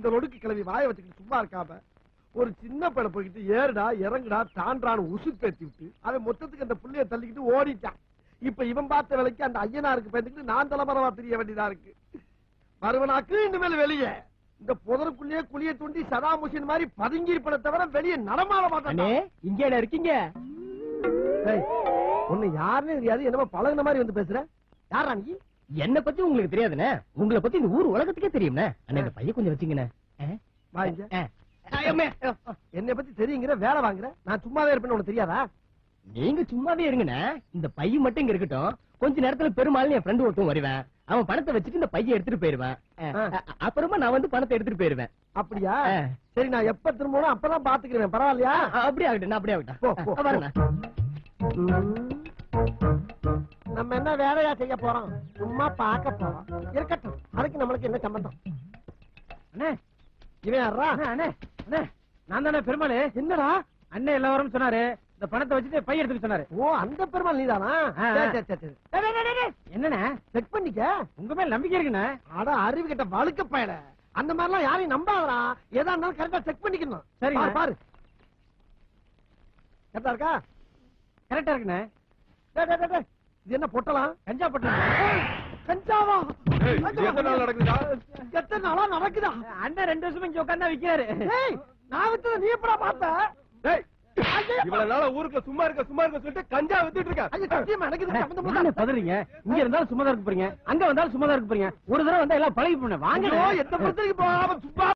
இந்த லொடுக்கு கிளவி வாய வச்சுக்கிட்டு சும்மா இருக்காம ஒரு சின்ன பையனை போய்கிட்டு ஏறுடா இறங்குடா தாண்டான்னு உசுப்பேத்தி விட்டு அவன் மொத்தத்துக்கு அந்த புள்ளைய தள்ளிக்கிட்டு ஓடிட்டான். இப்ப இவன் பார்த்த வேலைக்கு அந்த ஐயனாருக்கு பயந்துக்கிட்டு நான் தலைமறைவா தெரிய வேண்டியதா இருக்கு. மறுவனாக்கு இனிமேல் வெளியே இந்த புதருக்குள்ளேயே குழிய தூண்டி சதாம் ஹுசேன் மாதிரி பதுங்கி இருப்பதை தவிர வெளியே நடமாட மாட்டானே. இங்க இருக்கீங்க ஒண்ணு யாருன்னு தெரியாது, என்னமோ பழகுன மாதிரி வந்து பேசுற. யாரா நீ? என்ன பத்தி உங்களுக்கு தெரியாதுண்ணே, உங்களை பத்தி இந்த ஊர் உலகத்துக்கே தெரியும்ண்ணே. அண்ணா இந்த பையன் கொஞ்சம் வச்சுங்கண்ணே. என்னை பத்தி தெரியுங்கிற வேலை வாங்குற, நான் சும்மாவே இருப்பேன்னு உனக்கு தெரியாதா? நீங்க சும்மாவே இருங்கண்ணே, இந்த பையன் மட்டும் இங்க இருக்கட்டும். கொஞ்ச நேரத்துல பெருமாள் என் ஃப்ரெண்டு ஒருத்தன் வருவேன், அவன் பணத்தை வச்சுட்டு இந்த பையன் எடுத்துட்டு போயிருவேன். அப்புறமா நான் வந்து பணத்தை எடுத்துட்டு போயிருவேன். அப்படியா? சரி, நான் எப்ப திரும்பணும் அப்பதான் பாத்துக்கிறேன். பரவாயில்லையா? அப்படியே ஆகட்டும், அப்படியே ஆகட்டும். வரேண்ணா. நம்ம என்ன வேலையா செய்ய போறோம்? சும்மா பார்க்க போறோம். இருக்கட்டும், அதுக்கு நம்மளுக்கு என்ன சம்பந்தம்? அண்ணே இவன் யாரா? அண்ணே அண்ணே நான் தானே பெருமாள். என்னடா அண்ணே எல்லாரும் சொன்னாரு இந்த பணத்தை வச்சுட்டு பை எடுத்துக்க சொன்னாரு. ஓ, அந்த பெருமாள் நீதானா? என்னண்ணே செக் பண்ணிக்க. உங்க மேல நம்பிக்கை இருக்குண்ணே. அட அறிவு கிட்ட வழுக்க பயல, அந்த மாதிரி எல்லாம் யாரையும் நம்பாதடா. எதா இருந்தாலும் கரெக்டா செக் பண்ணிக்கணும். சரி பாரு கரெக்டா இருக்கா? கரெக்டா இருக்குண்ணே. இது என்ன பொட்டலாம்? கஞ்சா பொட்டலாம். கஞ்சாவா? எத்தனை நாள் நடக்குதா? எத்தனை நாளா நடக்குதா? அண்ணன் 2 வருஷமா இங்க உட்கார்ந்தா விக்கிறாரு. நான் வித்தத நீ எப்படா பார்த்த? இவ்வளவு நாளா ஊருக்குள்ள சும்மா இருக்க சொல்லிட்டு கஞ்சா வித்துட்டு இருக்க. பதறீங்க. இங்க இருந்தாலும் சும்மா தான் இருக்க போறீங்க, அங்க வந்தாலும் சும்மா தான் இருக்க போறீங்க. ஒரு தடவை வந்தா எல்லாம் பழகி போன வாங்க. எந்த பிரச்சனைக்கு போகாம சும்மா